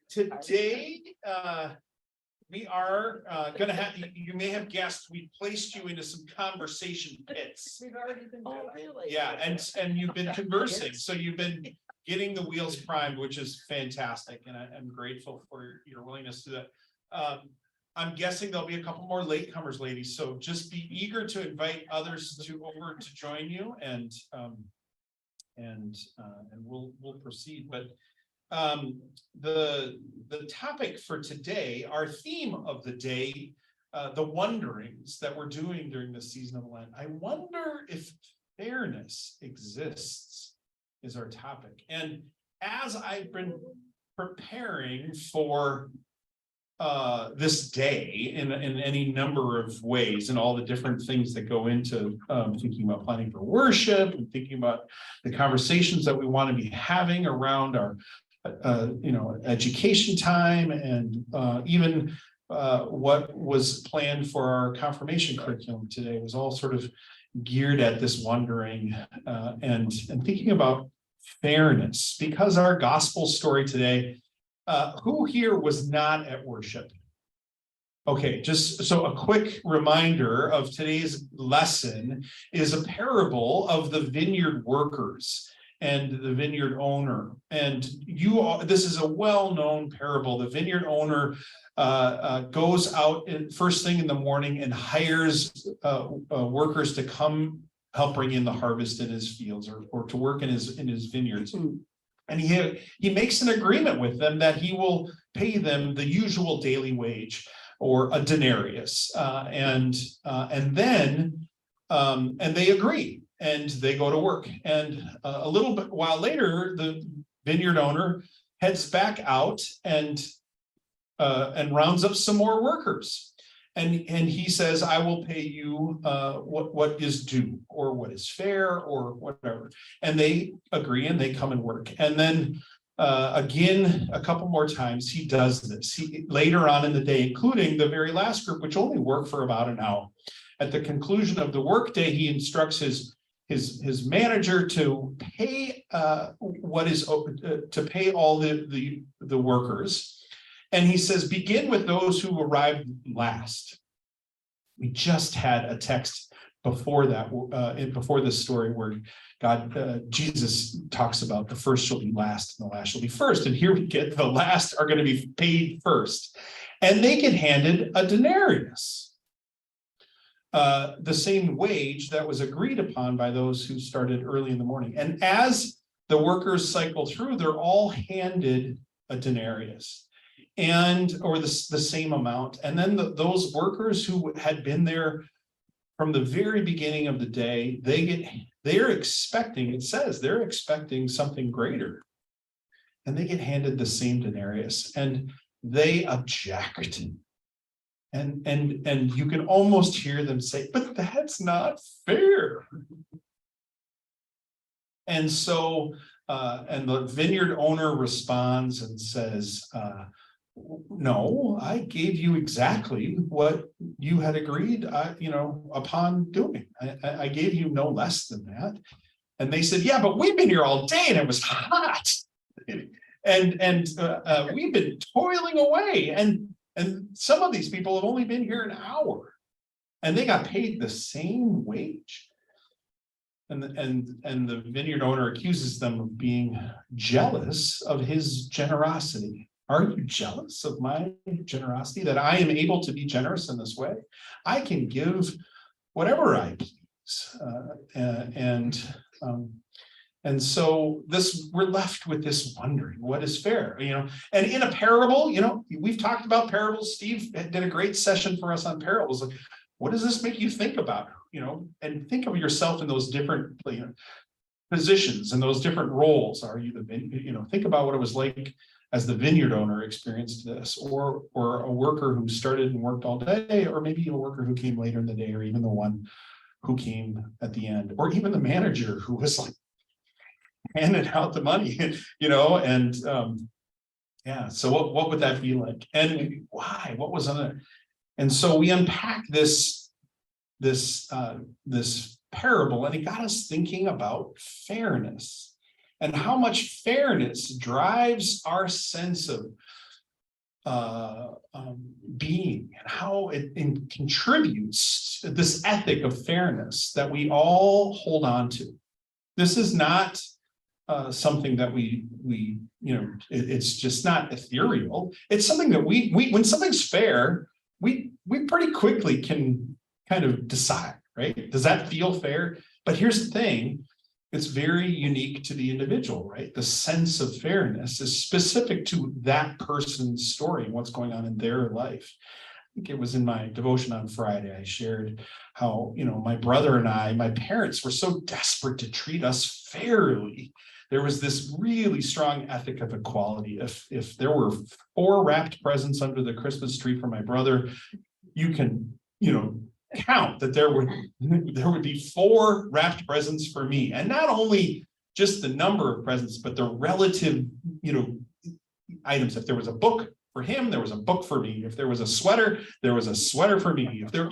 Today, we are going to have, you may have guessed, we placed you into some conversation pits. We've already been. Oh, really? Yeah, and you've been conversing, so you've been getting the wheels primed, which is fantastic, and I'm grateful for your willingness to do that. I'm guessing there'll be a couple more latecomers, ladies, so just be eager to invite others over to join you, and we'll proceed. But the topic for today, our theme of the day, the wonderings that we're doing during the season of Lent. I wonder if fairness exists, is our topic. And as I've been preparing for this day in any number of ways, and all the different things that go into thinking about planning for worship, and thinking about the conversations that we want to be having around our education time, and even what was planned for our confirmation curriculum today was all sort of geared at this wondering and thinking about fairness, because our gospel story today, who here was not at worship? Okay, just so a quick reminder of today's lesson is a parable of the vineyard workers and the vineyard owner. And this is a well-known parable. The vineyard owner goes out first thing in the morning and hires workers to come help bring in the harvest in his fields, or to work in his vineyards. And he makes an agreement with them that he will pay them the usual daily wage, or a denarius, and they agree, and they go to work. And a little bit while later, the vineyard owner heads back out and rounds up some more workers. And he says, I will pay you what is due, or what is fair, or whatever. And they agree, and they come and work. And then again, a couple more times, he does this. Later on in the day, including the very last group, which only worked for about an hour. At the conclusion of the workday, he instructs his manager to pay to pay all the workers. And he says, begin with those who arrived last. We just had a text before that, before this story, where Jesus talks about the first shall be last and the last shall be first. And here we get the last are going to be paid first. And they get handed a denarius, the same wage that was agreed upon by those who started early in the morning. And as the workers cycle through, they're all handed a denarius, or the same amount. And then those workers who had been there from the very beginning of the day, they're expecting, it says they're expecting something greater, and they get handed the same denarius, and they object. And you can almost hear them say, but that's not fair. And so and the vineyard owner responds and says, no, I gave you exactly what you had agreed, upon doing. I gave you no less than that. And they said, yeah, but we've been here all day and it was hot. And we've been toiling away. And some of these people have only been here an hour, and they got paid the same wage. And the vineyard owner accuses them of being jealous of his generosity. Are you jealous of my generosity, that I am able to be generous in this way? I can give whatever I please. And so we're left with this wondering, what is fair? And in a parable, we've talked about parables. Steve did a great session for us on parables. Like, what does this make you think about? And think of yourself in those different positions and those different roles. Are you think about what it was like as the vineyard owner experienced this, or a worker who started and worked all day, or maybe a worker who came later in the day, or even the one who came at the end, or even the manager who was like handing out the money, so what would that be like? And why? What was on it? And so we unpack this parable, and it got us thinking about fairness, and how much fairness drives our sense of being, and how it contributes to this ethic of fairness that we all hold on to. This is not something that we it's just not ethereal. It's something that we when something's fair, we pretty quickly can kind of decide, right? Does that feel fair? But here's the thing, it's very unique to the individual, right? The sense of fairness is specific to that person's story and what's going on in their life. I think it was in my devotion on Friday, I shared how, my brother and I, my parents were so desperate to treat us fairly. There was this really strong ethic of equality. If there were 4 wrapped presents under the Christmas tree for my brother, you can, count that there would be 4 wrapped presents for me. And not only just the number of presents, but the relative, items. If there was a book for him, there was a book for me. If there was a sweater, there was a sweater for me. If there,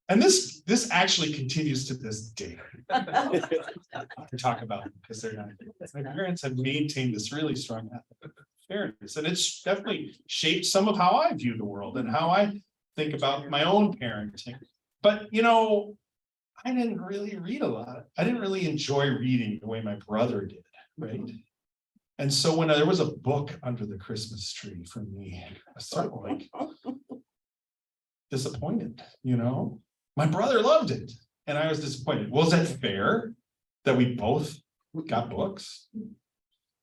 and this actually continues to this day to talk about, because they're not, my parents have maintained this really strong ethic of fairness, and it's definitely shaped some of how I view the world and how I think about my own parenting. But I didn't really read a lot. I didn't really enjoy reading the way my brother did, right? And so when there was a book under the Christmas tree for me, I was sort of like disappointed, My brother loved it, and I was disappointed. Was that fair that we both got books?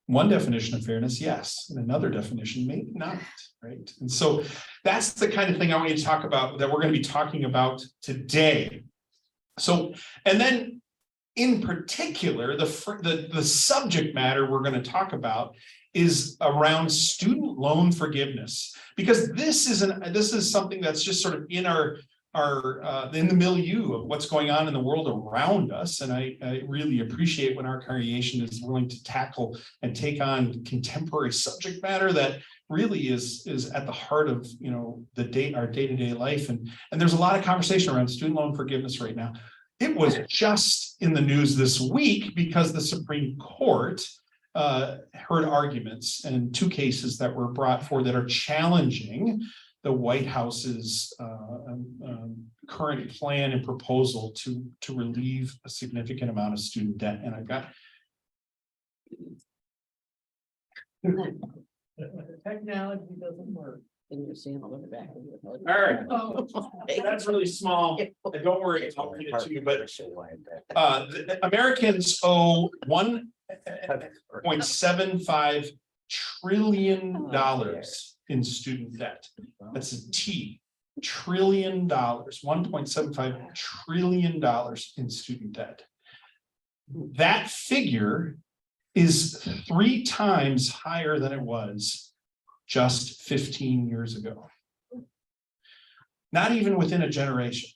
One definition of fairness, yes, and another definition, maybe not, right? And so that's the kind of thing I want you to talk about, that we're going to be talking about today. So, and then in particular, the subject matter we're going to talk about is around student loan forgiveness, because this is something that's just sort of in our in the milieu of what's going on in the world around us. And I really appreciate when our congregation is willing to tackle and take on contemporary subject matter that really is at the heart of our day-to-day life. And there's a lot of conversation around student loan forgiveness right now. It was just in the news this week because the Supreme Court heard arguments and 2 cases that were brought forward that are challenging the White House's current plan and proposal to relieve a significant amount of student debt. And I've got technology doesn't work. And you're seeing all the back of your head. All right. Oh, that's really small. Don't worry, I'll read it to you. But Americans owe $1.75 trillion in student debt. That's a T. $1 trillion, $1.75 trillion in student debt. That figure is 3 times higher than it was just 15 years ago. Not even within a generation.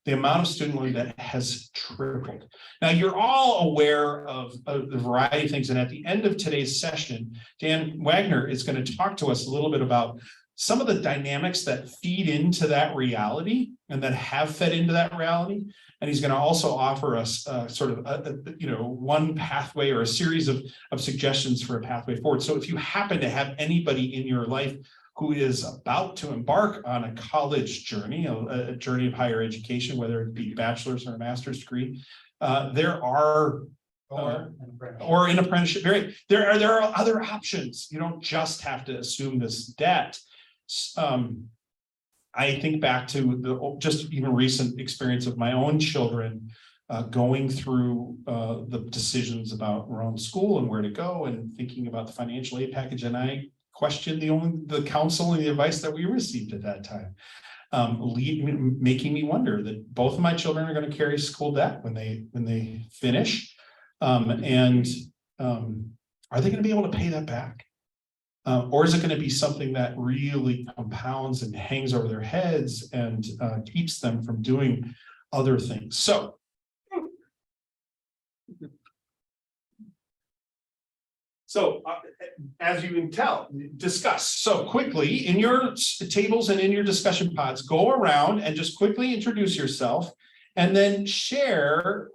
The amount of student loan debt has tripled. Now, you're all aware of the variety of things, and at the end of today's session, Dan Wagner is going to talk to us a little bit about some of the dynamics that feed into that reality and that have fed into that reality. And he's going to also offer us sort of one pathway or a series of suggestions for a pathway forward. So if you happen to have anybody in your life who is about to embark on a college journey, a journey of higher education, whether it be bachelor's or a master's degree, there are or an apprenticeship. There are other options. You don't just have to assume this debt. I think back to the just even recent experience of my own children going through the decisions about their own school and where to go, and thinking about the financial aid package. And I questioned the counsel and the advice that we received at that time, making me wonder that both of my children are going to carry school debt when they finish, and are they going to be able to pay that back? Or is it going to be something that really compounds and hangs over their heads and keeps them from doing other things? So as you can tell, discuss. So quickly in your tables and in your discussion pods, go around and just quickly introduce yourself and then share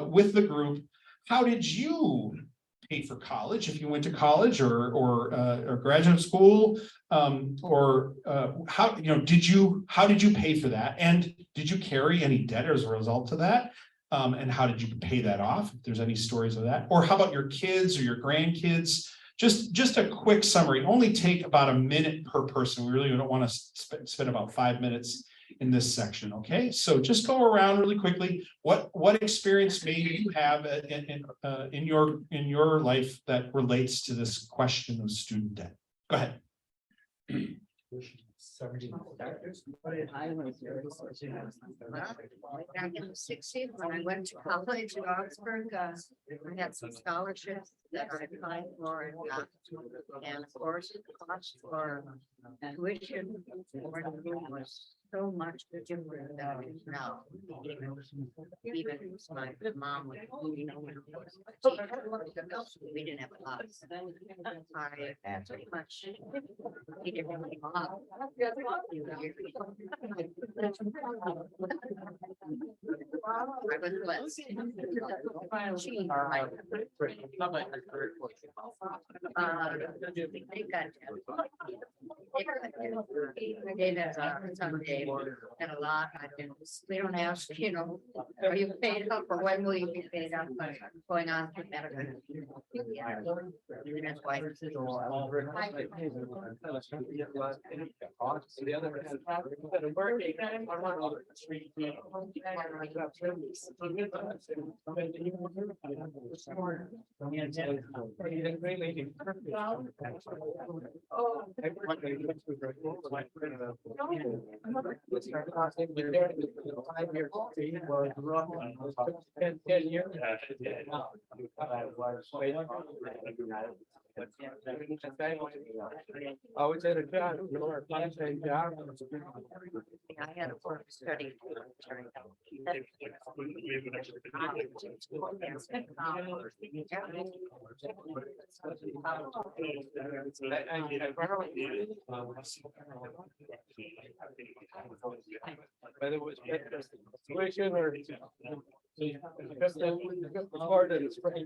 with the group, how did you pay for college if you went to college or graduate school? How, how did you pay for that? And did you carry any debt as a result of that? And how did you pay that off? If there's any stories of that, or how about your kids or your grandkids? Just a quick summary, only take about a minute per person. We really don't want to spend about 5 minutes in this section. Okay, so just go around really quickly. What experience maybe you have in your life that relates to this question of student debt? Go ahead. Back in the '60s, when I went to college in Augsburg, I had some scholarships that I applied for and got. And of course, the cost for tuition for the room was so much different than it is now. Even my mom was, we didn't have a lot. I pretty much. He didn't really want. I was blessed. They got someday and a lot. We don't ask, are you paid up or when will you be paid up? But going on to medical. And that's why. I was at a job, job. I had a work study. Whether it was situation or part of the spring.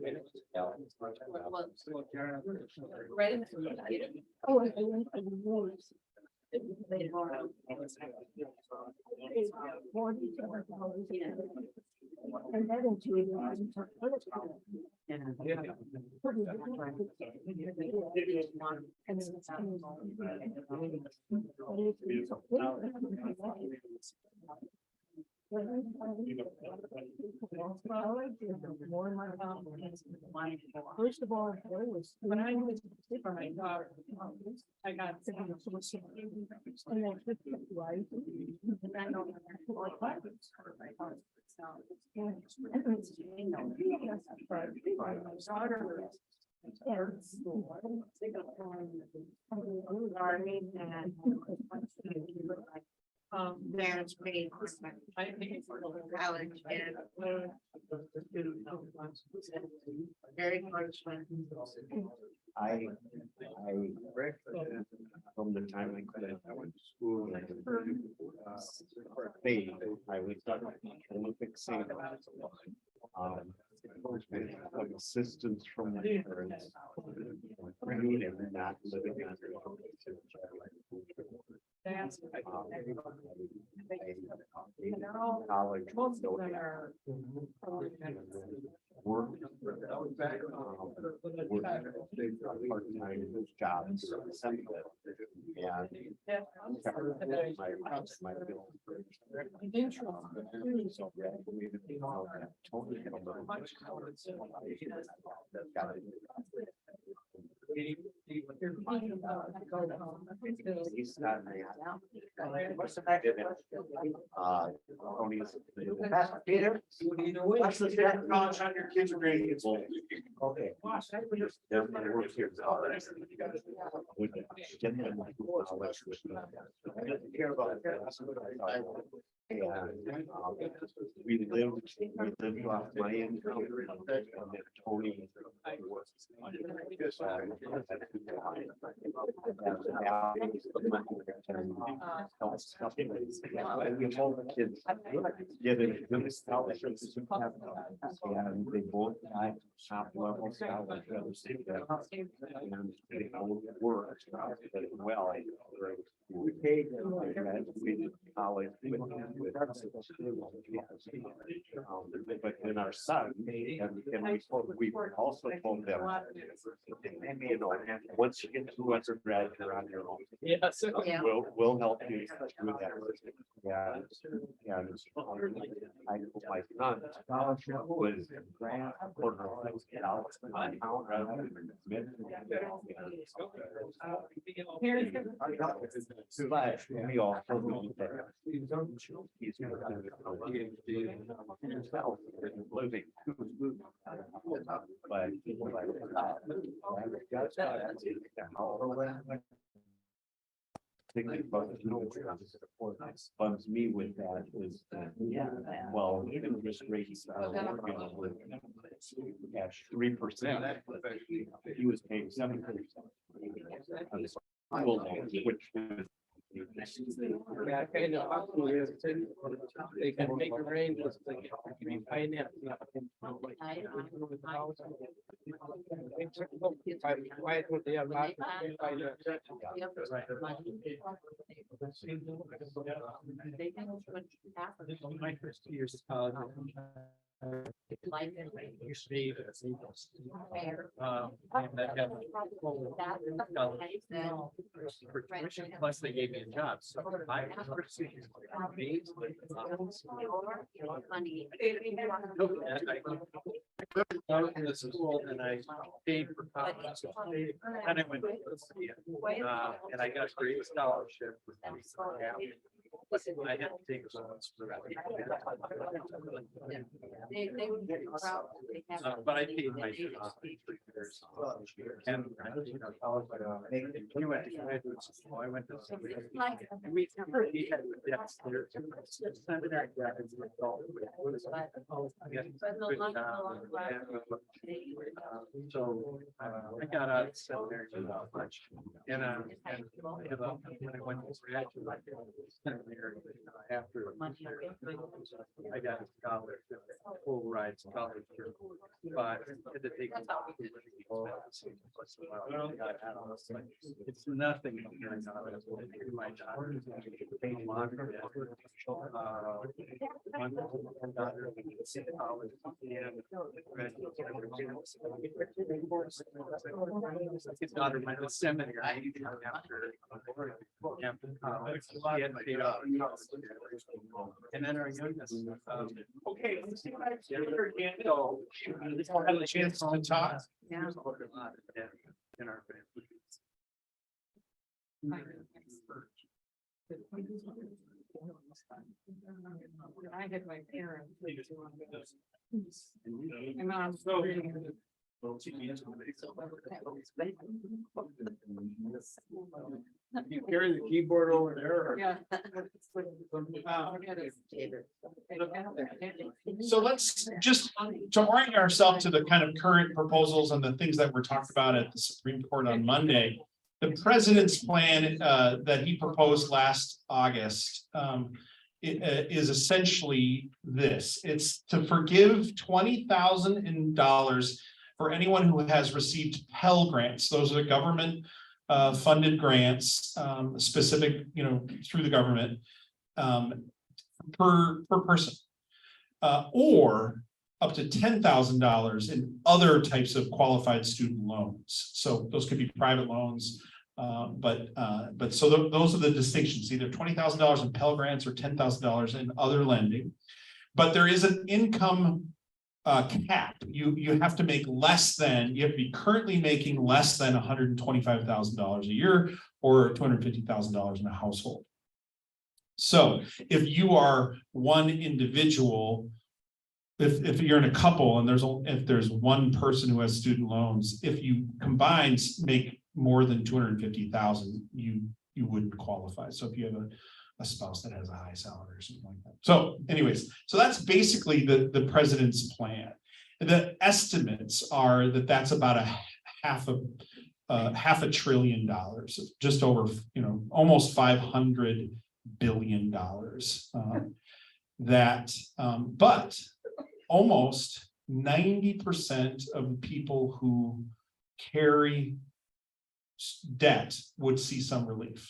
And that included. First of all, there was when I was for my daughter, I got and then right. And I know Parents paid for my college and very much when I read from the time I went to school and for a day, I was Olympic singer. Of assistance from my parents. And not living under. College. Work. Part-time jobs. My bill. He's not. Peter. What's the college on your kids or grandkids? Okay. Care about And we lived off my income. And then Tony was. Kids given good scholarships. And they both got top level scholarships. And they both worked well. We paid them, I graduated college but then our son, and we also told them, you know, once you get to undergrad, you're on your own. Yes. Yeah. We'll help you with that. Yeah. Yeah. I, my son, scholarship was grant for but we also know that he's himself living. But thinking about bugs me with that is that, well, even just rates cash 3%. He was paying 7%. Which Yeah, kind of. They can make arrangements, they can finance. Why would they have not? My first 2 years of college. Used to be. Plus they gave me a job, so I. In the school and I paid for college. And I went and I got a great scholarship. I had to take loans for that. But I paid my dues for 3 years. And he went to graduate school. I went to. We had debts there. Seminary graduates. So I got out of seminary and when I went to graduate seminary after I got a scholarship, full ride scholarship, but I had to take it's nothing compared to my daughter. His daughter went to seminary after college. She had paid off. And then our youngest. Okay, let's see what I can go. Have a chance to talk. Yeah. In our family. I had my parents. My mom's so. You carry the keyboard over there? Yeah. So let's just to orient ourselves to the kind of current proposals and the things that were talked about at the Supreme Court on Monday. The president's plan that he proposed last August is essentially this. It's to forgive $20,000 for anyone who has received Pell Grants. Those are the government funded grants, specific, through the government per person, or up to $10,000 in other types of qualified student loans. So those could be private loans, but so those are the distinctions: either $20,000 in Pell Grants or $10,000 in other lending. But there is an income cap. You have to make less than, you have to be currently making less than $125,000 a year or $250,000 in a household. So if you are one individual, if you're in a couple and if there's one person who has student loans, if you combined make more than $250,000, you wouldn't qualify. So if you have a spouse that has a high salary or something like that. So anyways, so that's basically the president's plan. The estimates are that that's about a half a trillion dollars, just over, almost $500 billion. But almost 90% of people who carry debt would see some relief.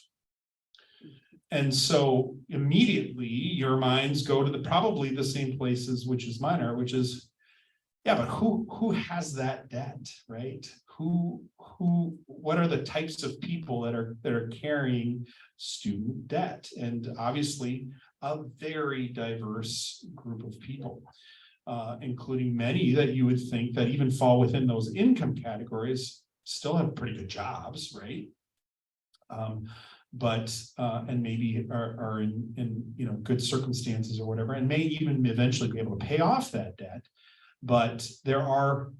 And so immediately your minds go to probably the same places, which is mine are, which is, yeah, but who has that debt, right? What are the types of people that are carrying student debt? And obviously a very diverse group of people, including many that you would think that even fall within those income categories, still have pretty good jobs, right? And maybe are in good circumstances or whatever, and may even eventually be able to pay off that debt. But there are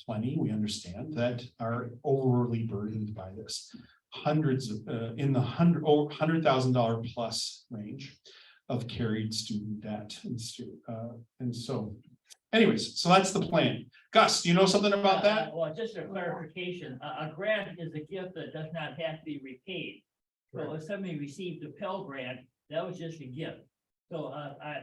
plenty, we understand, that are overly burdened by this. Hundreds in the $100,000 plus range of carried student debt. And so anyways, so that's the plan. Gus, do you know something about that? Well, just a clarification, a grant is a gift that does not have to be repaid. So if somebody received a Pell Grant, that was just a gift. So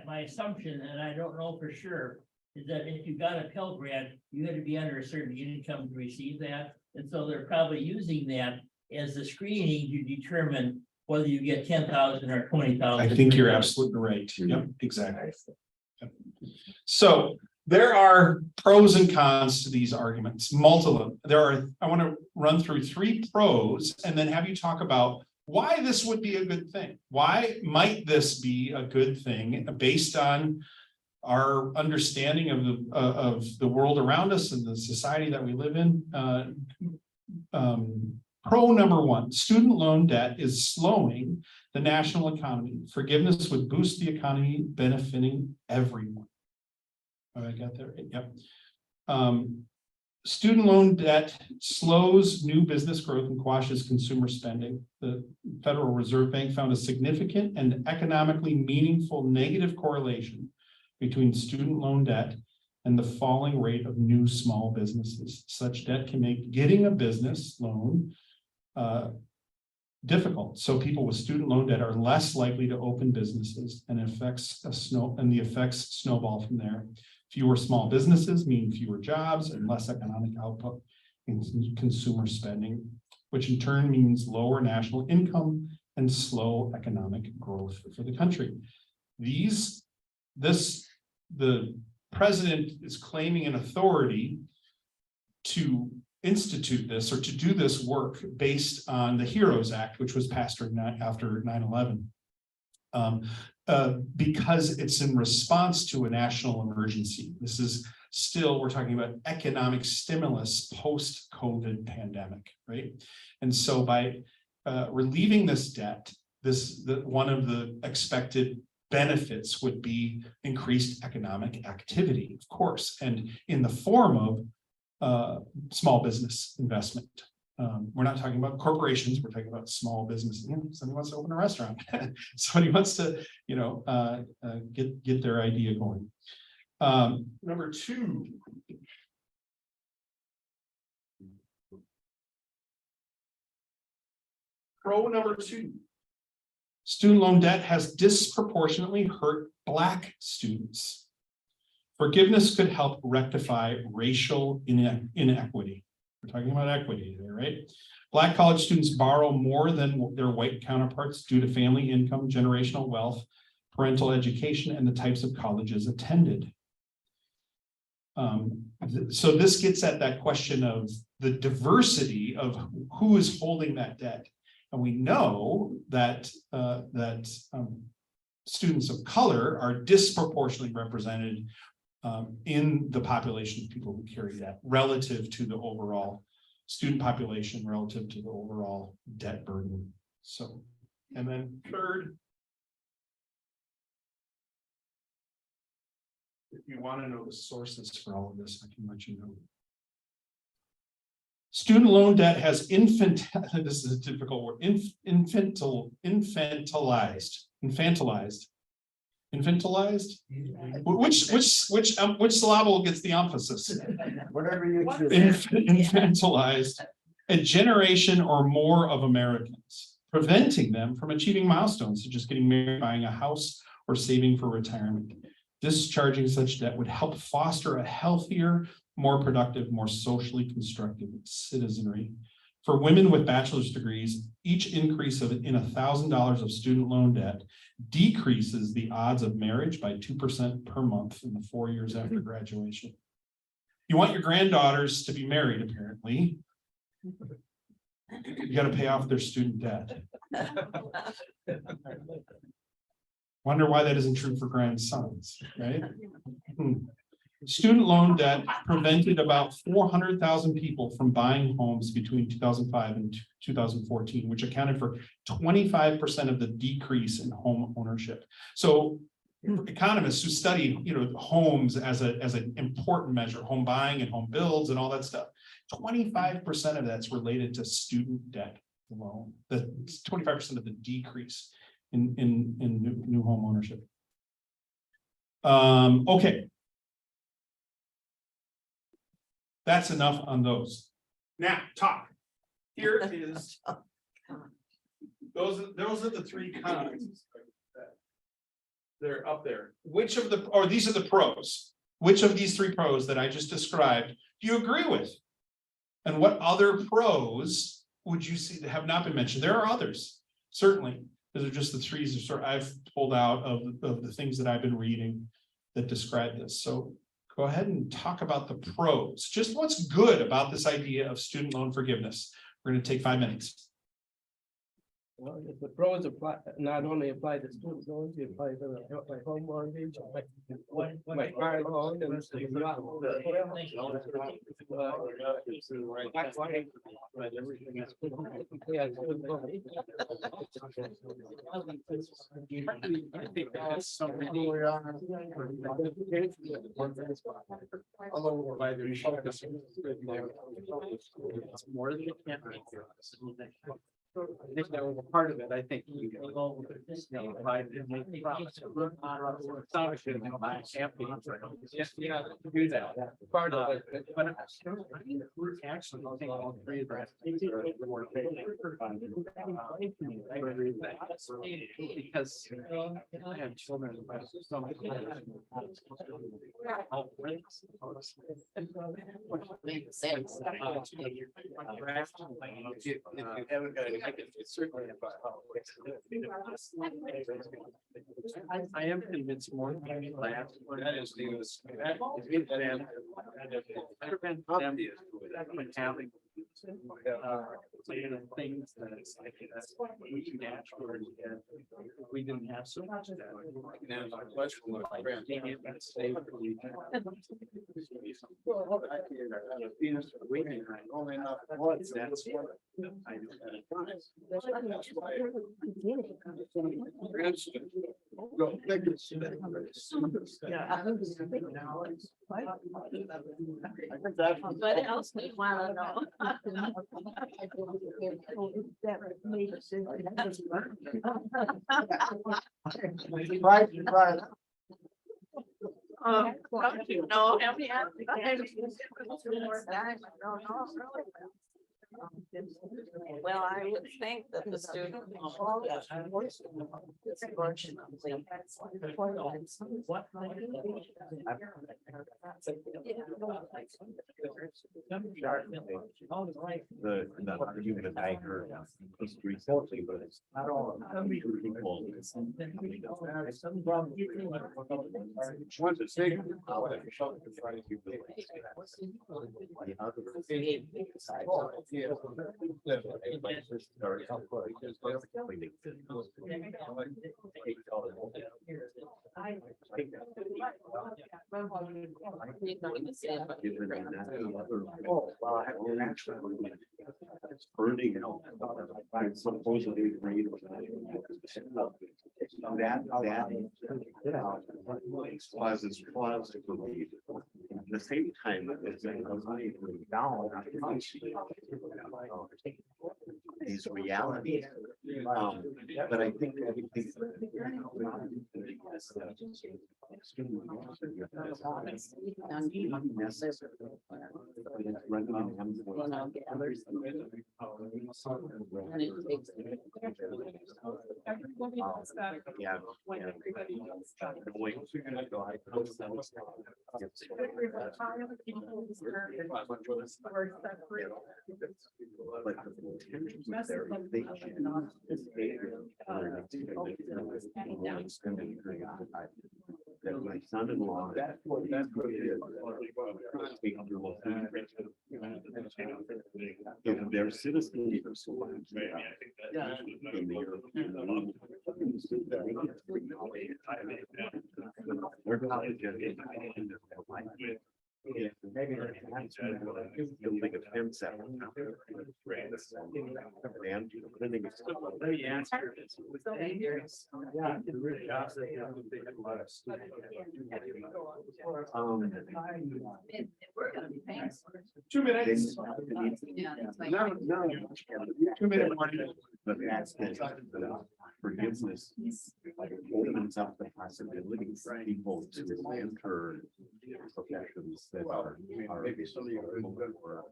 my assumption, and I don't know for sure, is that if you got a Pell Grant, you had to be under a certain income to receive that. And so they're probably using that as the screening to determine whether you get 10,000 or 20,000. I think you're absolutely right. Yep, exactly. Yep. So there are pros and cons to these arguments, multiple. I want to run through 3 pros and then have you talk about why this would be a good thing. Why might this be a good thing based on our understanding of the world around us and the society that we live in? Pro number 1, student loan debt is slowing the national economy. Forgiveness would boost the economy, benefiting everyone. Oh, I got that right. Yep. Student loan debt slows new business growth and quashes consumer spending. The Federal Reserve Bank found a significant and economically meaningful negative correlation between student loan debt and the falling rate of new small businesses. Such debt can make getting a business loan difficult. So people with student loan debt are less likely to open businesses, and the effects snowball from there. Fewer small businesses mean fewer jobs and less economic output in consumer spending, which in turn means lower national income and slow economic growth for the country. The president is claiming an authority to institute this or to do this work based on the HEROES Act, which was passed after 9/11. Because it's in response to a national emergency. This is still, we're talking about economic stimulus post-COVID pandemic, right? And so by relieving this debt, one of the expected benefits would be increased economic activity, of course, and in the form of small business investment. We're not talking about corporations, we're talking about small business. Somebody wants to open a restaurant. Somebody wants to, get their idea going. Number 2. Pro number 2. Student loan debt has disproportionately hurt Black students. Forgiveness could help rectify racial inequity. We're talking about equity there, right? Black college students borrow more than their white counterparts due to family income, generational wealth, parental education, and the types of colleges attended. So this gets at that question of the diversity of who is holding that debt. And we know that students of color are disproportionately represented in the population of people who carry that relative to the overall student population, relative to the overall debt burden. So, and then 3rd, if you want to know the sources for all of this, I can let you know. Student loan debt has this is a difficult word, infantilized Infantilized. Infantilized? Which syllable gets the emphasis? Whatever you choose. Infantilized a generation or more of Americans, preventing them from achieving milestones such as getting married, buying a house, or saving for retirement. Discharging such debt would help foster a healthier, more productive, more socially constructive citizenry. For women with bachelor's degrees, each increase in $1,000 of student loan debt decreases the odds of marriage by 2% per month in the 4 years after graduation. You want your granddaughters to be married, apparently. You got to pay off their student debt. Wonder why that isn't true for grandsons, right? Student loan debt prevented about 400,000 people from buying homes between 2005 and 2014, which accounted for 25% of the decrease in home ownership. So economists who study, homes as an important measure, home buying and home builds and all that stuff, 25% of that's related to student debt alone. The 25% of the decrease in new home ownership. Okay. That's enough on those. Now, talk. Here is, those are the three cons. They're up there. These are the pros. Which of these three pros that I just described do you agree with? And what other pros would you see that have not been mentioned? There are others, certainly. Those are just the three I've pulled out of the things that I've been reading that describe this. So go ahead and talk about the pros. Just what's good about this idea of student loan forgiveness. We're going to take 5 minutes. Well, if the pros apply, not only apply to student loans, they apply to my home mortgage, my car loan, and It's more than you can make. I think that was a part of it. I think you know, if I didn't make the promise, I should have my campaign. Yes, yeah, do that. part of it. But we're actually, I think all three of that. Because I have children. I am convinced more than last. That is news. Having things that it's like we can naturally get. We didn't have so much of that. Only enough once. That's what I do. What else do you wanna know? Don't you know how many applications? Well, I would think that the student. The argument I heard was recently, but it's not all. People. Once it's taken. It's burning. I'm supposedly agreed with that. Causes clause to believe. At the same time, it's down. These realities But I think. Yeah. That my son-in-law. If they're citizens. Their college education. Yeah, maybe you'll make a fence out. We're gonna be paying. 2 minutes. Yeah, that's my. No. 2 minute warning. But that's the forgiveness opens up the possibility for people to enter professions that are. Maybe some of you are.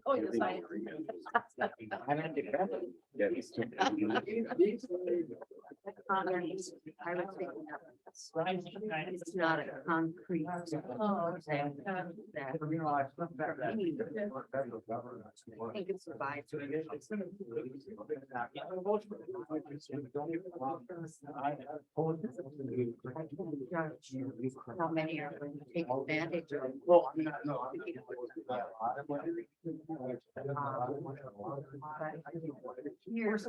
Oh, yes, I. I was thinking of it's not a concrete. Oh, okay. That. I think it's survived. How many are going to take advantage of? Well, I mean, no. Here's,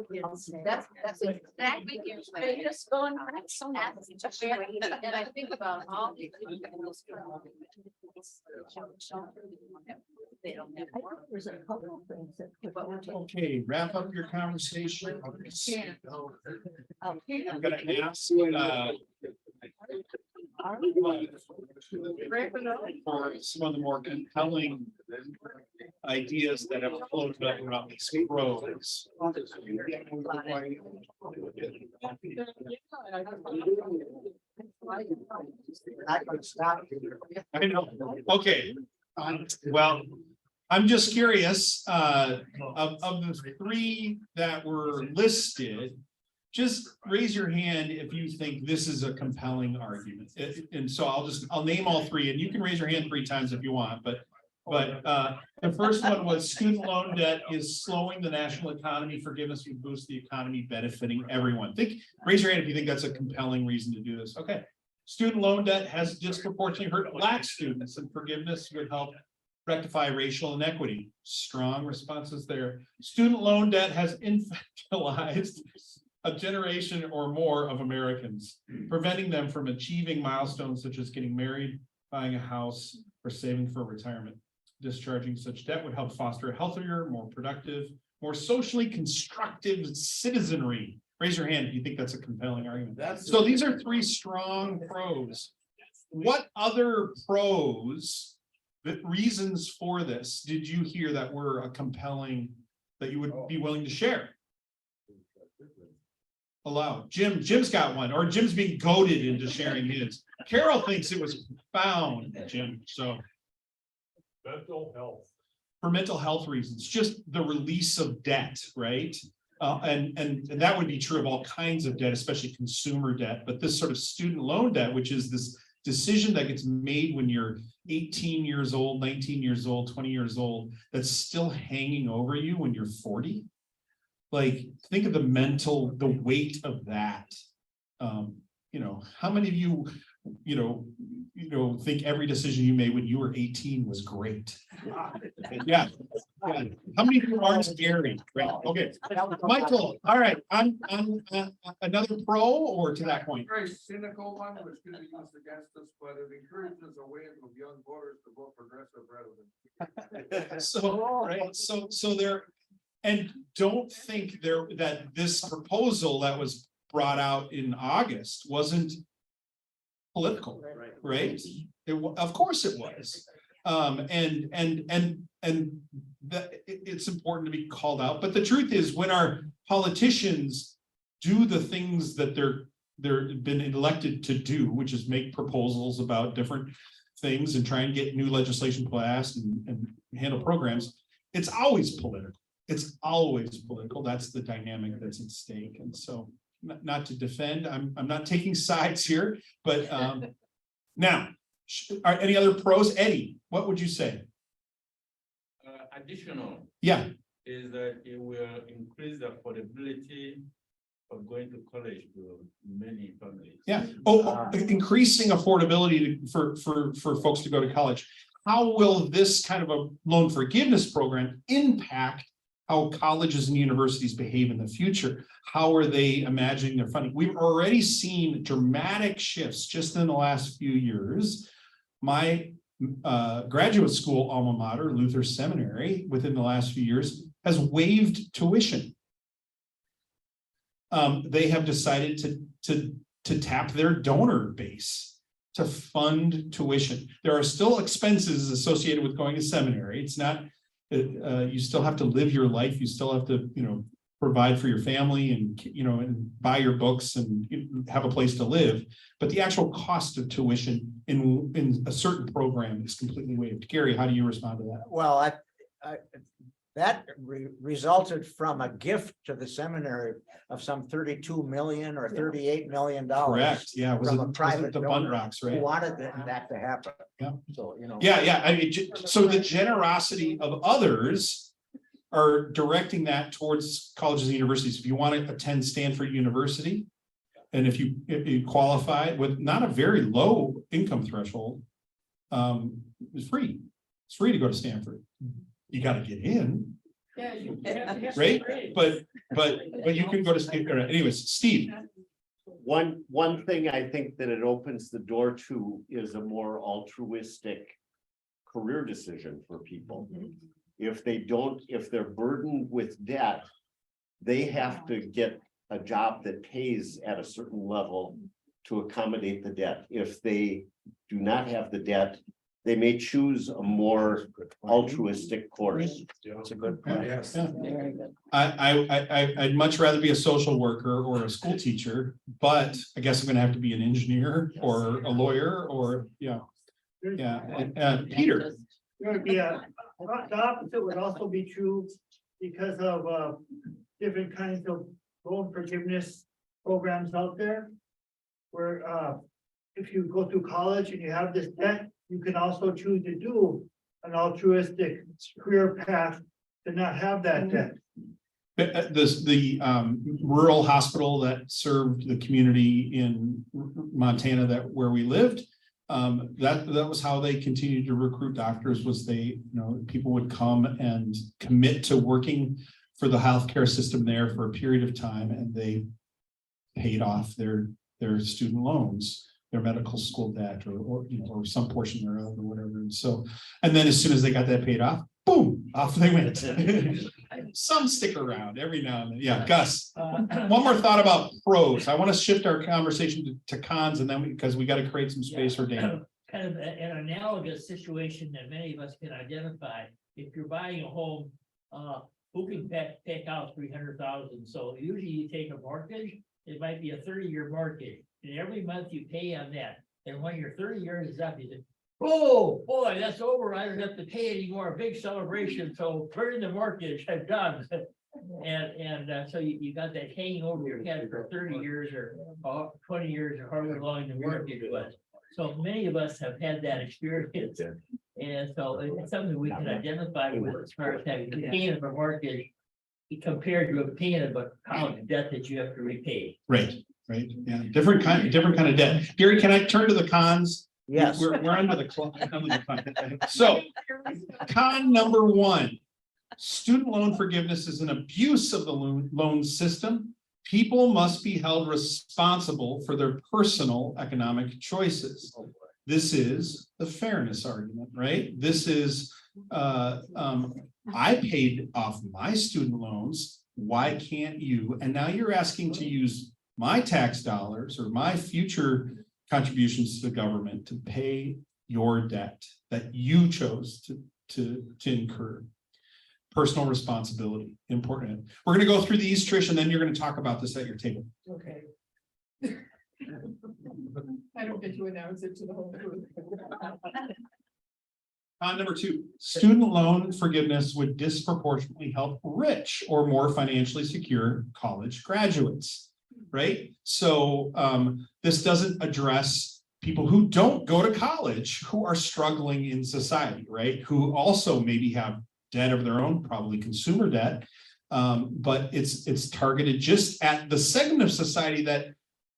that's exactly. They just go and write so much. And I think about all these. They don't have. There's a couple of things that. But we're talking. Okay, wrap up your conversation. I'm gonna ask, for some of the more compelling ideas that have floated up around these pros. I know, okay. Well, I'm just curious, of the 3 that were listed, just raise your hand if you think this is a compelling argument. And so I'll name all 3, and you can raise your hand 3 times if you want, but the first one was student loan debt is slowing the national economy. Forgiveness would boost the economy, benefiting everyone. Raise your hand if you think that's a compelling reason to do this. Okay. Student loan debt has disproportionately hurt Black students, and forgiveness would help rectify racial inequity. Strong responses there. Student loan debt has infantilized a generation or more of Americans, preventing them from achieving milestones such as getting married, buying a house, or saving for retirement. Discharging such debt would help foster a healthier, more productive, more socially constructive citizenry. Raise your hand if you think that's a compelling argument. So these are 3 strong pros. What other pros, the reasons for this, did you hear that were a compelling, that you would be willing to share? Allowed. Jim's got one, or Jim's being goaded into sharing his. Carol thinks it was found, Jim, so. Mental health. For mental health reasons, just the release of debt, right? And that would be true of all kinds of debt, especially consumer debt, but this sort of student loan debt, which is this decision that gets made when you're 18 years old, 19 years old, 20 years old, that's still hanging over you when you're 40. Like, think of the weight of that. How many of you, think every decision you made when you were 18 was great? Yeah. How many of you aren't scary? Right. Okay. Michael, all right, on another pro or to that point? Very cynical one, which could be used against us, but it encourages a wave of young voters to vote progressive rather than. So, right, so there, and don't think that this proposal that was brought out in August wasn't political, right? Of course it was. And that it's important to be called out. But the truth is, when our politicians do the things that they're been elected to do, which is make proposals about different things and try and get new legislation passed and handle programs, it's always political. It's always political. That's the dynamic that's at stake. And so, not to defend, I'm not taking sides here, but now, are any other pros? Eddie, what would you say? Additional Yeah, is that it will increase the affordability of going to college to many families. yeah. Increasing affordability for folks to go to college. How will this kind of a loan forgiveness program impact how colleges and universities behave in the future? How are they imagining their funding? We've already seen dramatic shifts just in the last few years. My graduate school alma mater, Luther Seminary, within the last few years has waived tuition. They have decided to tap their donor base to fund tuition. There are still expenses associated with going to seminary. It's not, you still have to live your life. You still have to, provide for your family and, and buy your books and have a place to live. But the actual cost of tuition in a certain program is completely waived. Gary, how do you respond to that? Well, that resulted from a gift to the seminary of some 32 million or 38 million dollars. Correct. Yeah. Was From it a private the donor Buntrocks, who right? wanted that to happen. Yeah. So, Yeah. I mean, so the generosity of others are directing that towards colleges and universities. If you want to attend Stanford University, and if you qualify with not a very low income threshold, it's free. It's free to go to Stanford. You got to get in, right? But you can go to Stanford. Anyways, Steve. One thing I think that it opens the door to is a more altruistic career decision for people. If they're burdened with debt, they have to get a job that pays at a certain level to accommodate the debt. If they do not have the debt, they may choose a more altruistic course. it's a good point. Yes. I'd much rather be a social worker or a school teacher, but I guess I'm gonna have to be an engineer or a lawyer or, Peter. The opposite would also be true because of different kinds of loan forgiveness programs out there. Where if you go through college and you have this debt, you can also choose to do an altruistic career path to not have that debt. The rural hospital that served the community in Montana where we lived, that was how they continued to recruit doctors. Was people would come and commit to working for the healthcare system there for a period of time, and they paid off their student loans, their medical school debt, or some portion thereof or whatever. And then as soon as they got that paid off, boom, off they went. Some stick around every now and then. Yeah, Gus. One more thought about pros. I want to shift our conversation to cons, and then because we got to create some space for Dan. Kind of an analogous situation that many of us can identify. If you're buying a home, who can take out 300,000? So usually you take a mortgage. It might be a 30-year mortgage, and every month you pay on that. And when your 30 years is up, you say, "Oh boy, that's over. I don't have to pay anymore." A big celebration. So turning the mortgage, I'm done. And so you got that hanging over your head for 30 years or 20 years or however long the mortgage was. So many of us have had that experience. And so it's something we can identify with as far as having the payment of a mortgage compared to a payment of a college debt that you have to repay. Right. Yeah, different kind of debt. Gary, can I turn to the cons? Yes. We're under the clock. So, con number one, student loan forgiveness is an abuse of the loan system. People must be held responsible for their personal economic choices. This is the fairness argument, right? This is, I paid off my student loans. Why can't you? And now you're asking to use my tax dollars or my future contributions to the government to pay your debt that you chose to incur. personal responsibility, important. We're gonna go through these, Trish, and then you're gonna talk about this at your table. Okay. I don't get to announce it to the whole group. Number 2, student loan forgiveness would disproportionately help rich or more financially secure college graduates, right? So this doesn't address people who don't go to college, who are struggling in society, right? Who also maybe have debt of their own, probably consumer debt. But it's targeted just at the segment of society that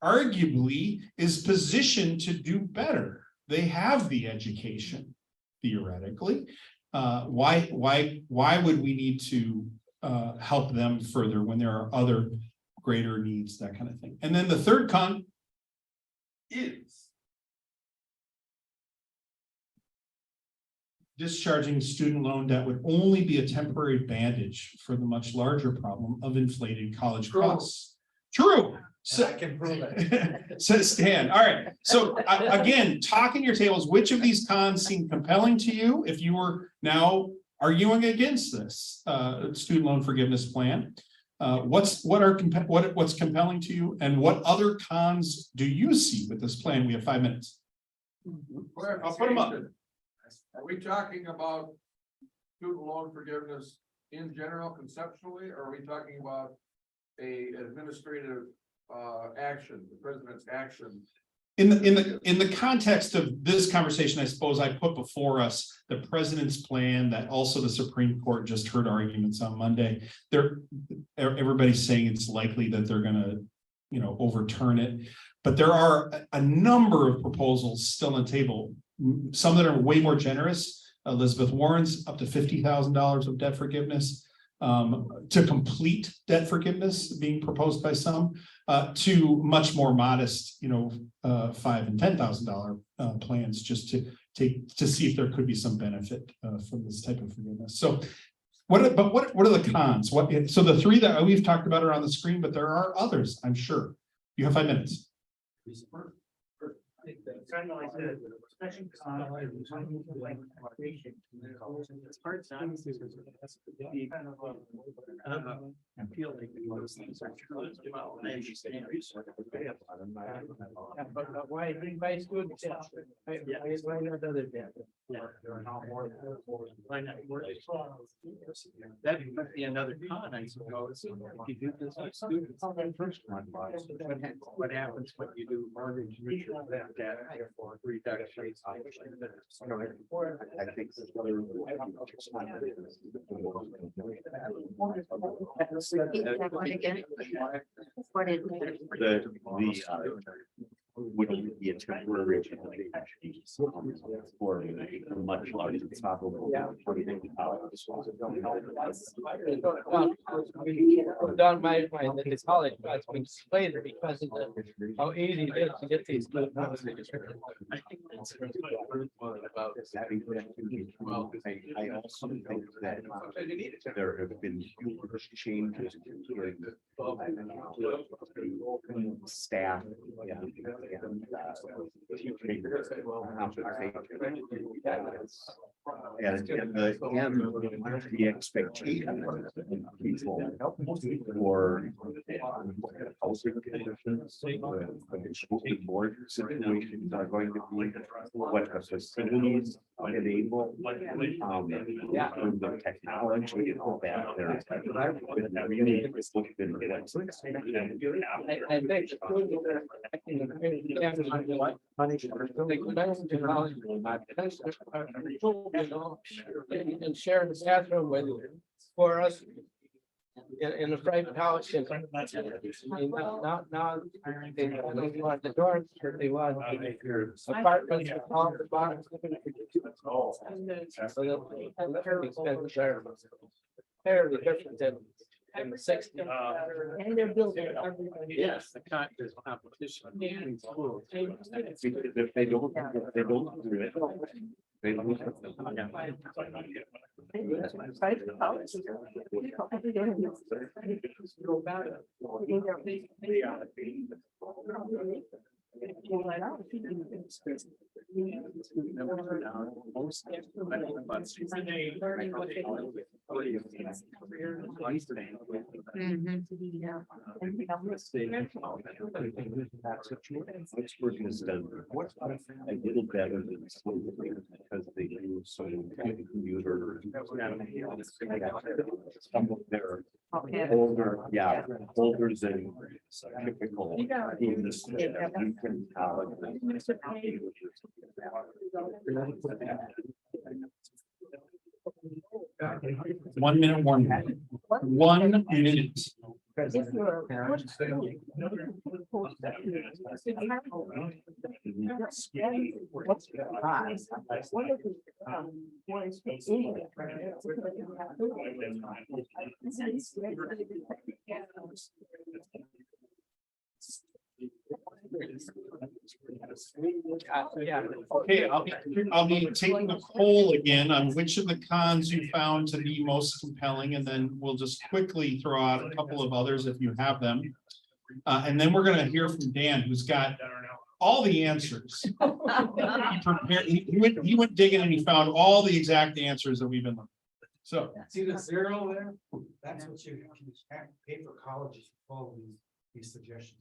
arguably is positioned to do better. They have the education, theoretically. Why would we need to help them further when there are other greater needs, that kind of thing? And then the third con is discharging student loan debt would only be a temporary bandage for the much larger problem of inflated college costs. True. So, I can prove it. Says Stan. All right. So again, talking your tables, which of these cons seem compelling to you if you were now arguing against this student loan forgiveness plan? What's compelling to you, and what other cons do you see with this plan? We have 5 minutes. I'll put them up. Are we talking about student loan forgiveness in general conceptually, or are we talking about a administrative action, the president's action? In the context of this conversation, I suppose I put before us the president's plan that also the Supreme Court just heard arguments on Monday. Everybody's saying it's likely that they're gonna, overturn it. But there are a number of proposals still on the table, some that are way more generous. Elizabeth Warren's up to $50,000 of debt forgiveness, to complete debt forgiveness being proposed by some, to much more modest, $5,000 and $10,000 plans, just to see if there could be some benefit from this type of forgiveness. So, what are the cons? So the 3 that we've talked about are on the screen, but there are others, I'm sure. You have 5 minutes. Kind of like the second con, like, It's hard not to be kind of I feel like those things are true as well. I understand. But why bring my students? Why not other debt? Why not work? That might be another con, I suppose. If you do this with students, what happens when you do mortgage debt for reduction? I think. Repeat that one again. What is it? Would be a temporary for a much larger problem. Down my mind that this college has been later because of how easy it is to get these good. I think that's about I also think that there have been huge changes in staff. And the expectation of people for housing conditions, the board situations are going to be, what the facilities enable, the technology and all that. I think and share the bathroom with for us in a private house. And now they don't want the dorms, they want apartments with all the bottoms. So the expenses are fairly different than in the 60s. And they're building everybody. yes, there's competition. If they don't do it, they lose. Oxford has done a little better than some because they use some computer. Some of their older, older than typical. One minute, 1 minute. 1 minute. If you're. What's the price? One of the, ones that Okay, I'll be taking a poll again on which of the cons you found to be most compelling, and then we'll just quickly throw out a couple of others if you have them. And then we're gonna hear from Dan, who's got all the answers. He prepared, he went digging and he found all the exact answers that we've been looking. So. See the zero there? That's what you pay for college, is follow these suggestions.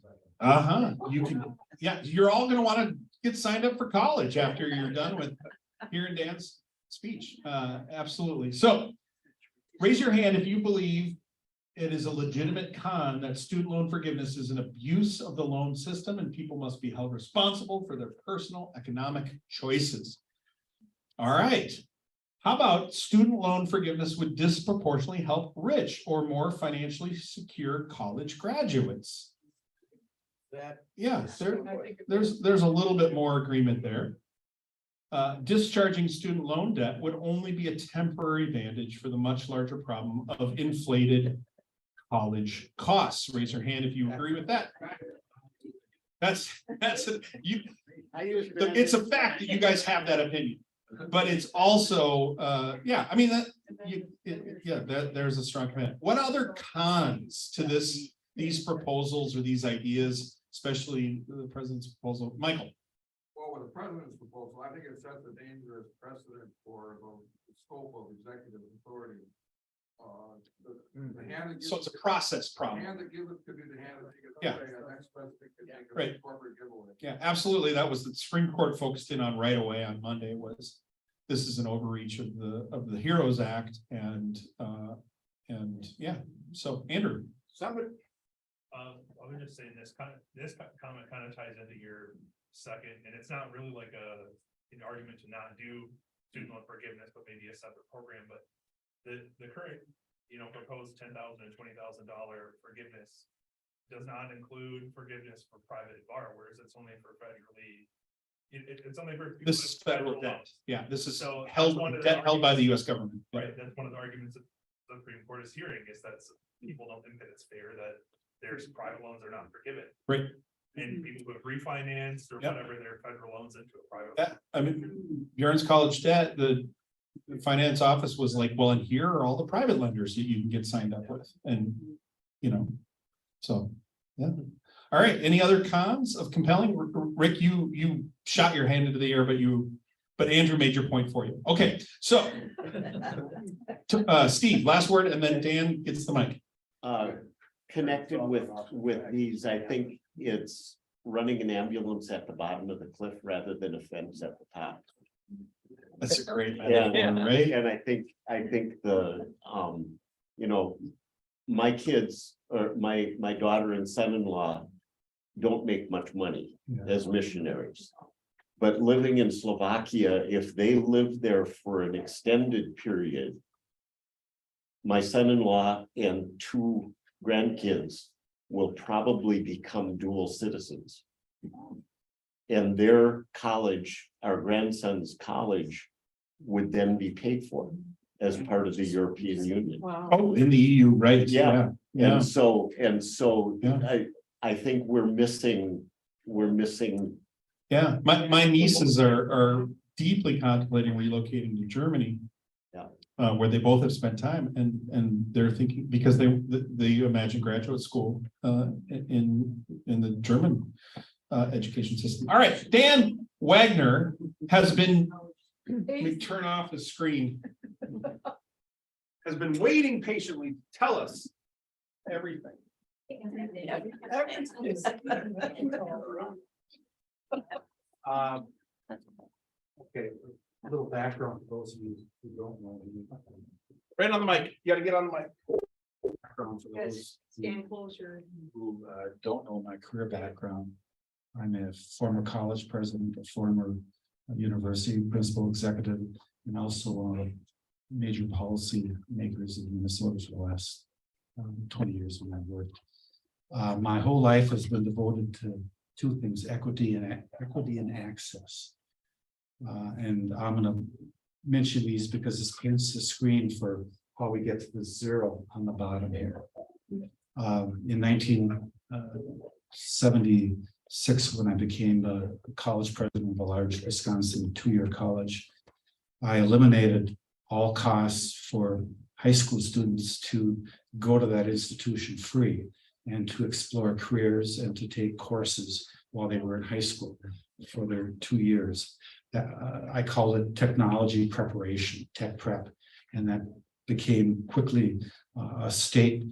You can, yeah, you're all gonna wanna get signed up for college after you're done with hearing Dan's speech. Absolutely. So raise your hand if you believe it is a legitimate con that student loan forgiveness is an abuse of the loan system and people must be held responsible for their personal economic choices. All right. How about student loan forgiveness would disproportionately help rich or more financially secure college graduates? Yeah, there's a little bit more agreement there. Discharging student loan debt would only be a temporary advantage for the much larger problem of inflated college costs. Raise your hand if you agree with that. That's it's a fact that you guys have that opinion, but it's also yeah, I mean there's a strong commitment. What other cons to these proposals or these ideas, especially the president's proposal? Michael. Well, with the president's proposal, I think it sets a dangerous precedent for the scope of executive authority. The hand that So it's a process the problem. hand that gives it could be the hand that takes it Yeah. away. The next president could make a Right. corporate giveaway. Yeah, absolutely. That was the Supreme Court focused in on right away on Monday was this is an overreach of the HEROES Act and yeah, so Andrew. Somebody. I was just saying this comment kind of ties into your second, and it's not really like an argument to not do student loan forgiveness, but maybe a separate program, but the current, proposed $10,000 and $20,000 forgiveness does not include forgiveness for private borrowers. It's only for federally. It's only for. This is federal debt. loans. Yeah, this is So held one of the debt held by the US government. Right, that's one of the arguments that the Supreme Court is hearing is that people don't think that it's fair that there's private loans are not forgiven. Right. And people who have refinanced or whatever their federal loans into a private. Yeah, I mean, Bjorn's college debt, the finance office was like, well, and here are all the private lenders that you can get signed up with. And, so, yeah. All right, any other cons of compelling? Rick, you shot your hand into the air, but Andrew made your point for you. Okay, so Steve, last word, and then Dan gets the mic. Connected with these, I think it's running an ambulance at the bottom of the cliff rather than a fence at the top. That's a great And, right? and I think the, my kids or my daughter and son-in-law don't make much money as missionaries. But living in Slovakia, if they live there for an extended period, my son-in-law and 2 grandkids will probably become dual citizens. And their college, our grandson's college, would then be paid for as part of the European Union. Wow. Oh, in the EU, right? Yeah. Yeah. And so Yeah. I think we're missing. Yeah, my nieces are deeply contemplating relocating to Germany. Yeah. Where they both have spent time and they're thinking because they imagine graduate school in the German education system. All right, Dan Wagner has been, let me turn off the screen. Has been waiting patiently to tell us everything. Okay, a little background for those of you who don't know. Right on the mic. You gotta get on the mic. Background for those Stand closer. who don't know my career background. I'm a former college president, a former university principal executive, and also a major policy makers in Minnesota for the last 20 years when I've worked. My whole life has been devoted to two things: equity and access. And I'm going to mention these because it's against the screen for how we get to the 0 on the bottom here. In 1976, when I became a college president of a large Wisconsin 2-year college, I eliminated all costs for high school students to go to that institution free and to explore careers and to take courses while they were in high school for their 2 years. I call it technology preparation, tech prep, and that became quickly a state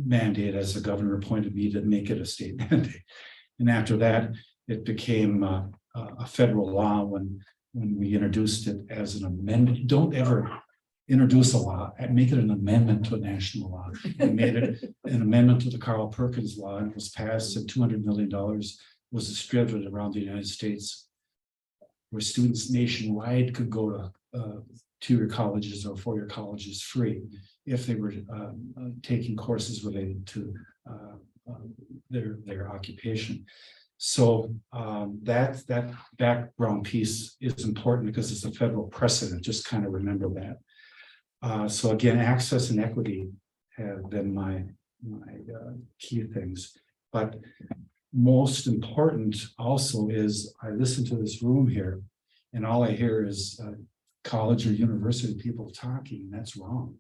mandate as the governor appointed me to make it a state mandate. And after that, it became a federal law when we introduced it as an amendment. Don't ever introduce a law and make it an amendment to a national law. We made it an amendment to the Carl Perkins law, and it was passed, and $200 million was distributed around the United States, where students nationwide could go to 2-year colleges or 4-year colleges free if they were taking courses related to their occupation. So that background piece is important because it's a federal precedent. Just kind of remember that. So again, access and equity have been my key things. But most important also is I listen to this room here, and all I hear is college or university people talking, and that's wrong.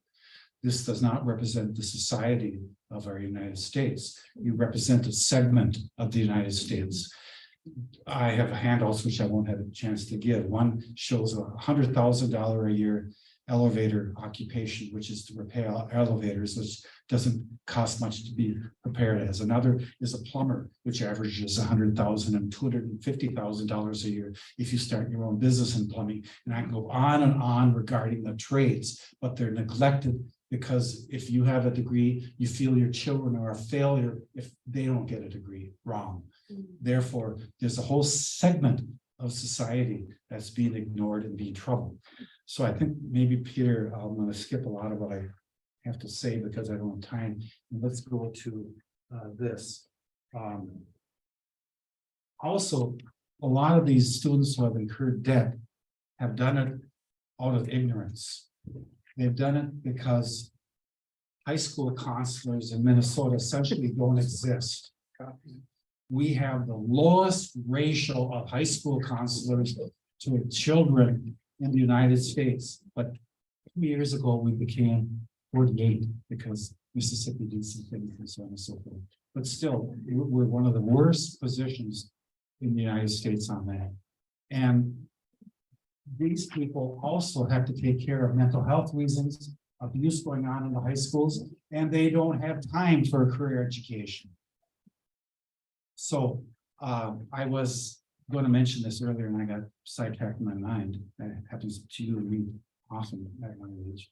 This does not represent the society of our United States. You represent a segment of the United States. I have handouts which I won't have a chance to give. One shows a $100,000 a year elevator occupation, which is to repair elevators, which doesn't cost much to be prepared as. Another is a plumber, which averages $100,000 and $250,000 a year if you start your own business in plumbing. And I can go on and on regarding the trades, but they're neglected because if you have a degree, you feel your children are a failure if they don't get a degree. Wrong. Therefore, there's a whole segment of society that's being ignored and being troubled. So I think maybe, Peter, I'm going to skip a lot of what I have to say because I don't have time. And let's go to this. Also, a lot of these students who have incurred debt have done it out of ignorance. They've done it because high school counselors in Minnesota essentially don't exist. We have the lowest ratio of high school counselors to children in the United States, but 2 years ago we became 48 because Mississippi did some things and so on and so forth. But still, we're one of the worst positions in the United States on that. And these people also have to take care of mental health reasons, abuse going on in the high schools, and they don't have time for a career education. So I was going to mention this earlier and I got sidetracked in my mind. That happens to you and me often at my age.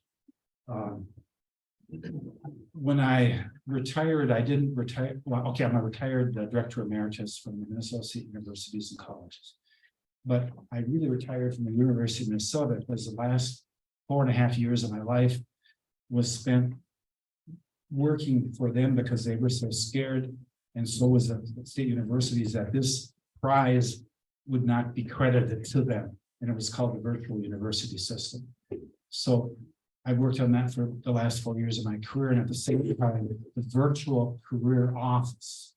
When I retired, I didn't retire. Well, okay, I'm a retired director emeritus from the Minnesota State Universities and colleges. But I really retired from the University of Minnesota because the last 4.5 years of my life was spent working for them because they were so scared, and so was the state universities, that this prize would not be credited to them. And it was called the virtual university system. So I worked on that for the last 4 years of my career, and at the same time, the virtual career office.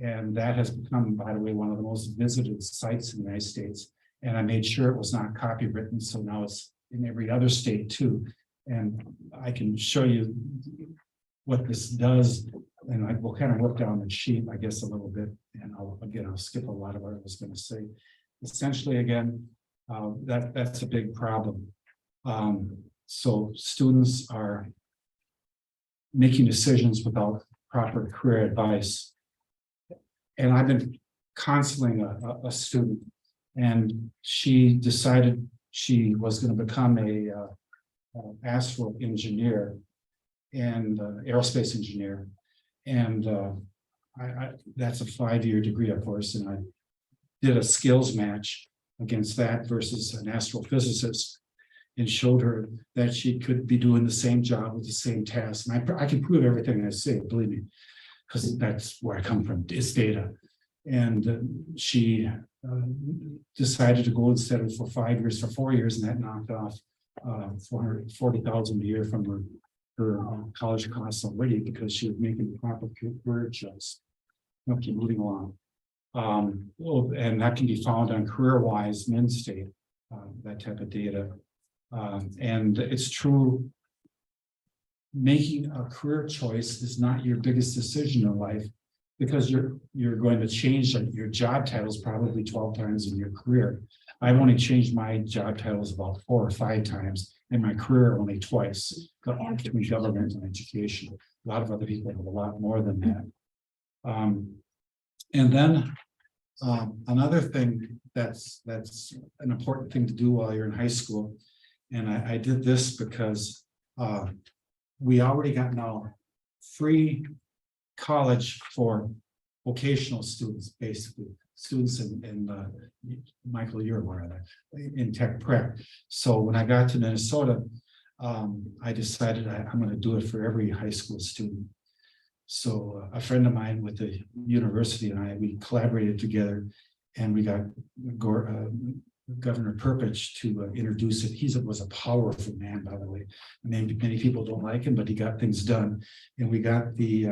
And that has become, by the way, one of the most visited sites in the United States. And I made sure it was not copywritten, so now it's in every other state too. And I can show you what this does and I will kind of work down the sheet, I guess, a little bit, and I'll skip a lot of what I was gonna say. Essentially, again, that's a big problem. So students are making decisions without proper career advice. And I've been counseling a student, and she decided she was going to become a astro engineer and aerospace engineer. And that's a 5-year degree, of course, and I did a skills match against that versus an astrophysicist, and showed her that she could be doing the same job with the same tasks. And I can prove everything I say, believe me, because that's where I come from, it's data. And she decided to go instead of for 5 years, for 4 years, and that knocked off $440,000 a year from her college costs already, because she was making the proper career choice. Okay, moving along. And that can be found on CareerWise, Men's State, that type of data. And it's true, making a career choice is not your biggest decision in life, because you're going to change your job titles probably 12 times in your career. I've only changed my job titles about 4 or 5 times, and my career only twice, between government and education. A lot of other people have a lot more than that. And then another thing that's an important thing to do while you're in high school, and I did this because we already got now free college for vocational students, basically students in Michael, you're aware of that, in tech prep. So when I got to Minnesota, I decided I'm going to do it for every high school student. So a friend of mine with the university and we collaborated together, and we got Governor Perpich to introduce it. He was a powerful man, by the way. Many people don't like him, but he got things done. And we got the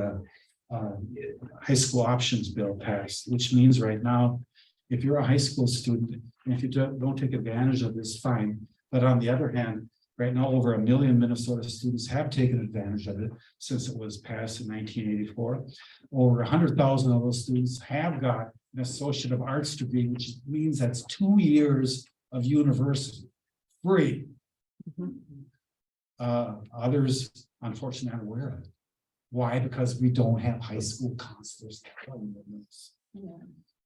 high school options bill passed, which means right now, if you're a high school student, and if you don't take advantage of this, fine. But on the other hand, right now, over 1 million Minnesota students have taken advantage of it since it was passed in 1984. Over 100,000 of those students have got an Associate of Arts degree, which means that's 2 years of university, free. Others, unfortunately, aren't aware of it. Why? Because we don't have high school counselors.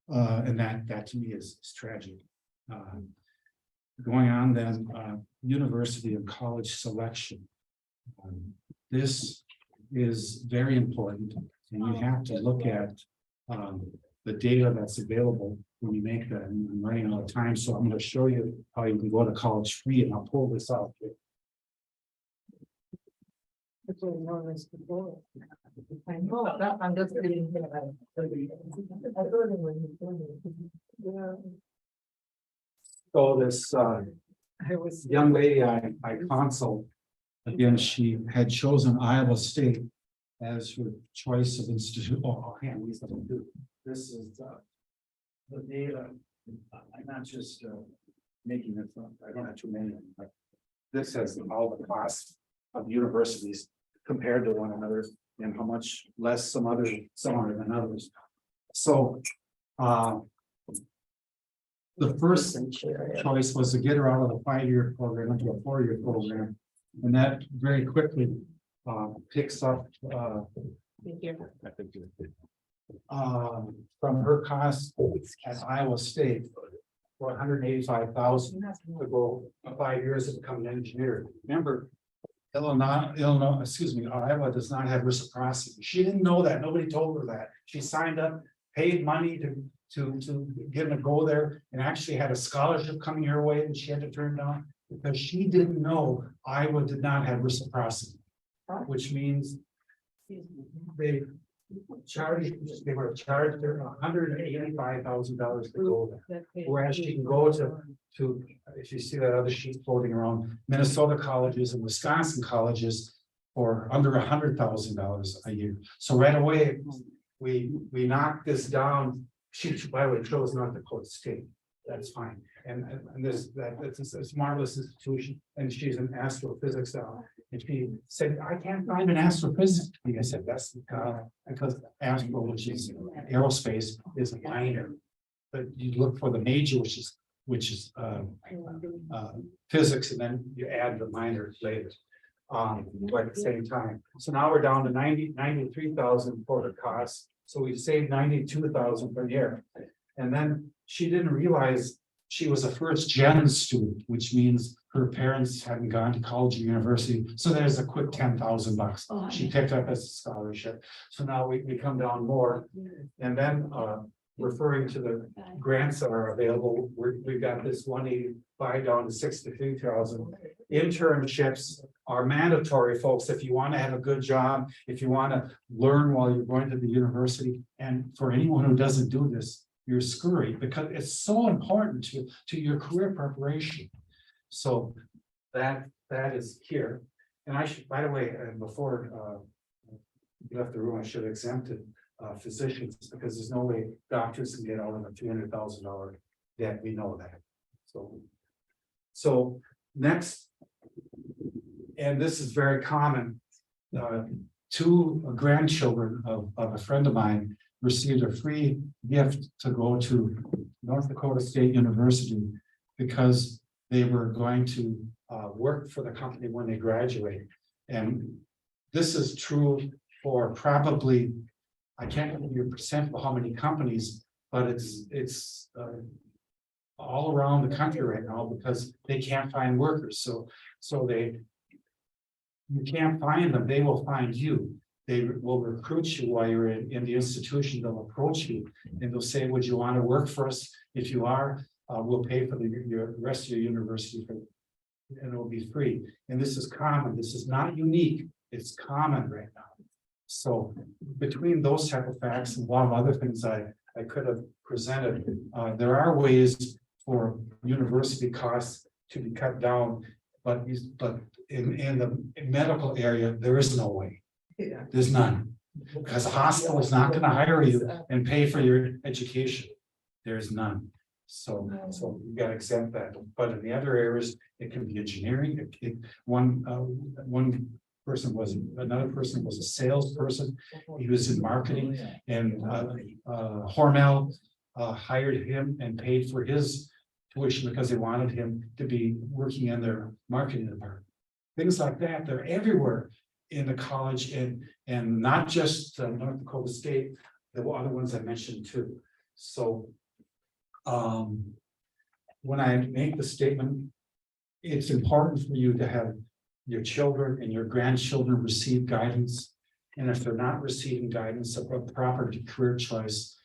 And that to me is tragic. Going on then, university and college selection. This is very important, and you have to look at the data that's available when you make that. And I'm running out of time, so I'm going to show you how you can go to college free, and I'll pull this out. I know, I'm just kidding. So this young lady I counseled, again, she had chosen Iowa State as her choice of institute. Oh, hang on, this is the data. I'm not just making this up. I don't have too many, but this has all the costs of universities compared to one another, and how much less some are than others. So the first choice was to get her out of the 5-year program into a 4-year program, and that very quickly picks up from her cost at Iowa State for $185,000 to go 5 years to become an engineer. Remember, Iowa does not have reciprocity. She didn't know that. Nobody told her that. She signed up, paid money to get her to go there, and actually had a scholarship coming her way, and she had to turn down because she didn't know Iowa did not have reciprocity, which means they were charged her $185,000 to go there. Whereas she can go to if you see that other sheet floating around, Minnesota colleges and Wisconsin colleges for under $100,000 a year. So right away, we knocked this down. She, by the way, chose North Dakota State. that's fine. And this, it's a marvelous institution, and she's an astrophysics now. And she said, I can't find an astrophysics degree. I said, that's because astro, which is aerospace, is a minor. But you look for the major, which is physics, and then you add the minor later. At the same time. So now we're down to 93,000 for the cost. So we saved 92,000 per year. And then she didn't realize she was a first gen student, which means her parents hadn't gone to college or university. So there's a quick $10,000 she picked up as a scholarship. So now we come down more. And then referring to the grants that are available, we've got this 185 down to 63,000. Internships are mandatory, folks, if you want to have a good job, if you want to learn while you're going to the university. And for anyone who doesn't do this, you're scurried, because it's so important to your career preparation. So that is here. And I should, by the way, before you left the room, I should have exempted physicians, because there's no way doctors can get out of a $200,000 debt. We know that. So next, and this is very common. Two grandchildren of a friend of mine received a free gift to go to North Dakota State University because they were going to work for the company when they graduate. And this is true for probably, I can't give you a percent of how many companies, but it's all around the country right now, because they can't find workers. So you can't find them, they will find you. They will recruit you while you're in the institution. They'll approach you and they'll say, would you want to work for us? If you are, we'll pay for the rest of your university and it will be free. And this is common. This is not unique. It's common right now. So between those type of facts and a lot of other things I could have presented, there are ways for university costs to be cut down, but in the medical area, there is no way. There's none, because the hospital is not going to hire you and pay for your education. There's none. So you got to exempt that. But in the other areas, it can be engineering. Another person was a salesperson. He was in marketing, and Hormel hired him and paid for his tuition because they wanted him to be working in their marketing department. Things like that, they're everywhere in the college, and not just North Dakota State, the other ones I mentioned too. So when I make the statement, it's important for you to have your children and your grandchildren receive guidance. And if they're not receiving guidance of a proper career choice,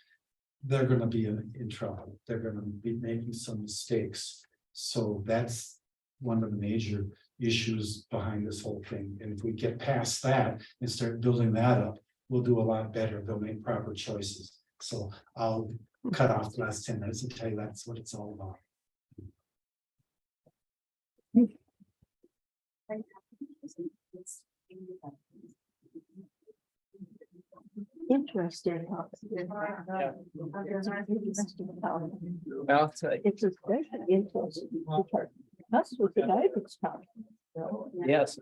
they're going to be in trouble. They're going to be making some mistakes. So that's one of the major issues behind this whole thing. And if we get past that and start building that up, we'll do a lot better. They'll make proper choices. So I'll cut off the last 10 minutes and tell you that's what it's all about. Interesting. It's especially interesting because us with the diabetes problem. Yes.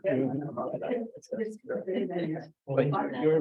But you're